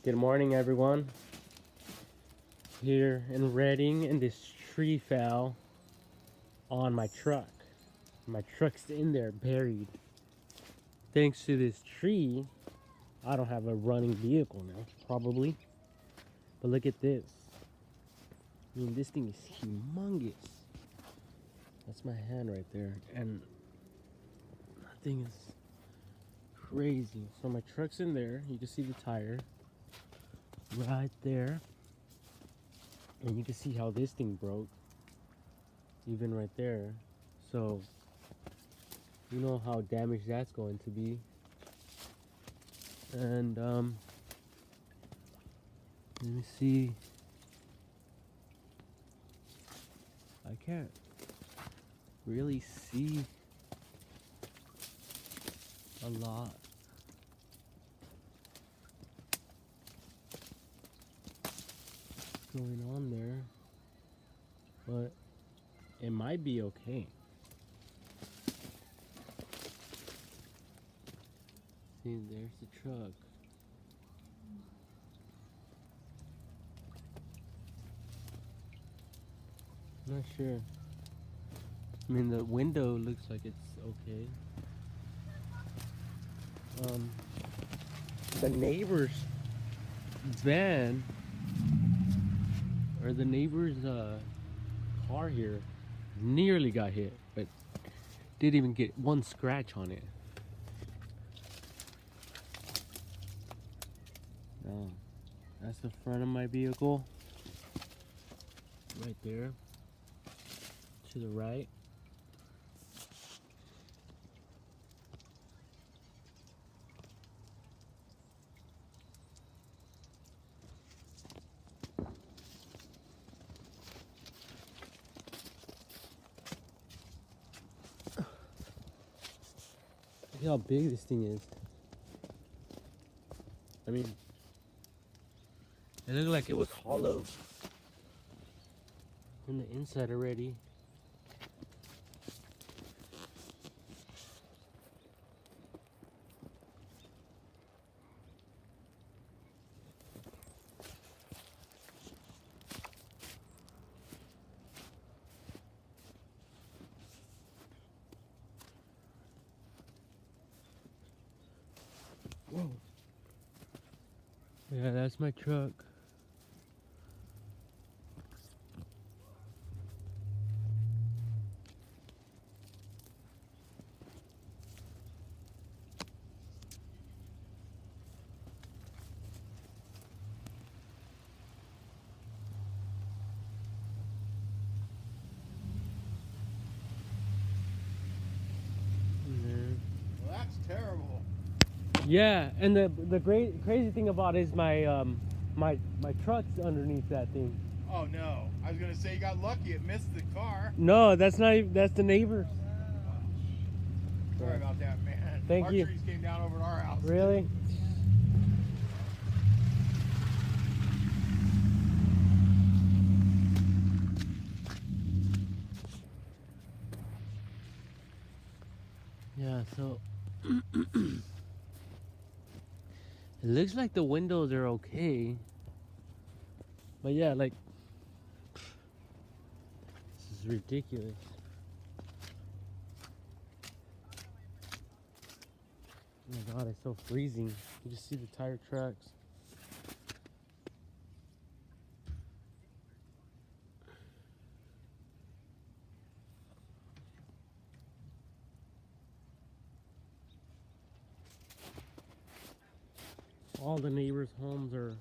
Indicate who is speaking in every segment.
Speaker 1: Good morning, everyone. Here in Reading, and this tree fell on my truck. My truck's in there, buried. Thanks to this tree, I don't have a running vehicle now, probably. But look at this. I mean, this thing is humongous. That's my hand right there, and that thing is crazy. So my truck's in there. You can see the tire right there. And you can see how this thing broke, even right there. So, you know how damaged that's going to be. And, let me see. I can't really see a lot. Going on there, but it might be okay. See, there's the truck. Not sure. I mean, the window looks like it's okay. The neighbor's van, or the neighbor's car here, nearly got hit, but didn't even get one scratch on it. Now, that's the front of my vehicle, right there, to the right. Look how big this thing is. I mean, it looked like it was hollow in the inside already. Whoa. Yeah, that's my truck.
Speaker 2: Well, that's terrible.
Speaker 1: Yeah, and the crazy thing about it is my truck's underneath that thing.
Speaker 2: Oh no! I was gonna say you got lucky; it missed the car.
Speaker 1: No, that's not even, that's the neighbor's.
Speaker 2: Sorry about that, man.
Speaker 1: Thank
Speaker 2: our
Speaker 1: you.
Speaker 2: trees came down over at our house.
Speaker 1: Really? Yeah, so it looks like the windows are okay. But yeah, like, this is ridiculous. Oh my god, it's so freezing. You just see the tire tracks. All the neighbors' homes are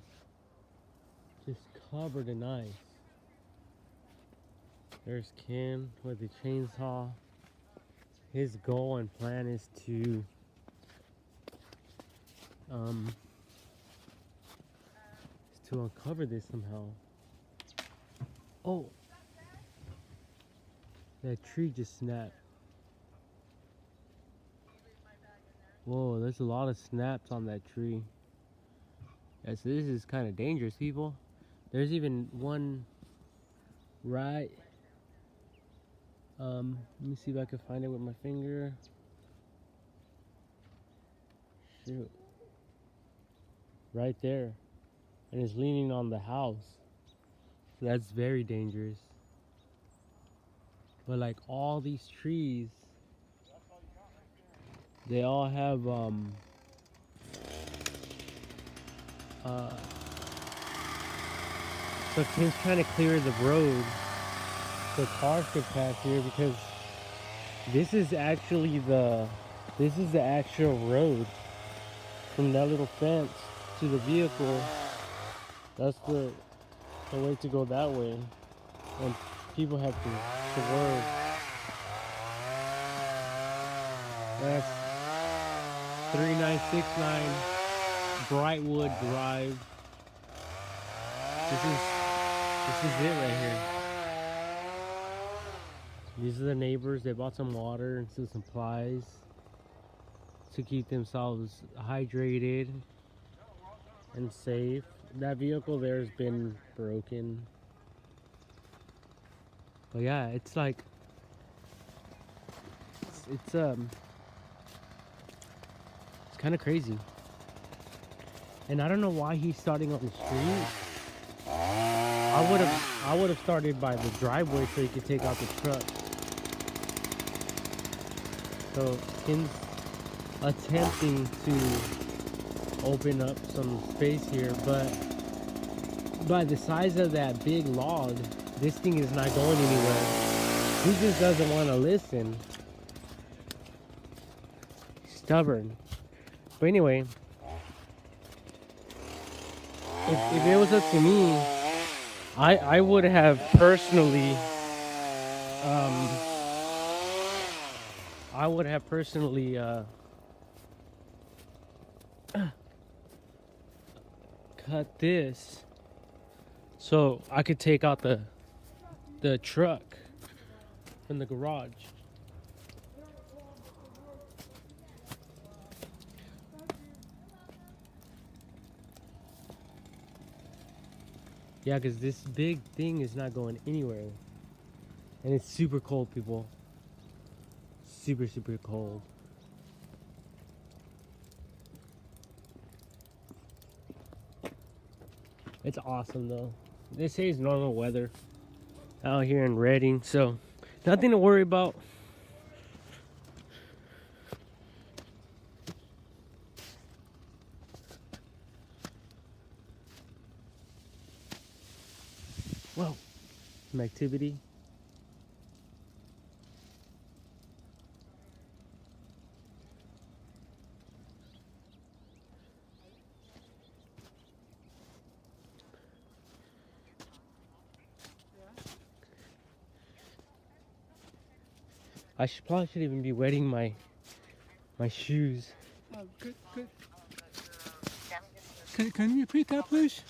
Speaker 1: just covered in ice. There's Ken with the chainsaw. His goal and plan is to uncover this somehow. Oh, that tree just snapped. Whoa, there's a lot of snaps on that tree. Yeah, so this is kind of dangerous, people. There's even one right. Let me see if I can find it with my finger. Shoot. Right there. and it's leaning on the house. So that's very dangerous. But like all these trees, they all have uh so Tim's trying to clear the road so cars could pass here, because this is actually the actual road from that little fence to the vehicle. That's the way to go that way, and people have to swerve. That's 3969 Brightwood Drive. This is it right here. These are the neighbors. They bought some water and some supplies to keep themselves hydrated and safe. That vehicle there has been broken. But yeah, it's like it's kind of crazy. And I don't know why he's starting on the street. I would have started by the driveway so he could take out the truck. So Tim's attempting to open up some space here, but by the size of that big log, this thing is not going anywhere. He just doesn't want to listen. Stubborn. But anyway, if it was up to me, I would have personally cut this so I could take out the truck from the garage. Yeah, because this big thing is not going anywhere. And it's super cold, people. Super, super cold. It's awesome, though. They say it's normal weather out here in Redding, so nothing to worry about. Whoa, some activity. I probably should even be wetting my shoes.
Speaker 3: Oh, good. Can you repeat that, please?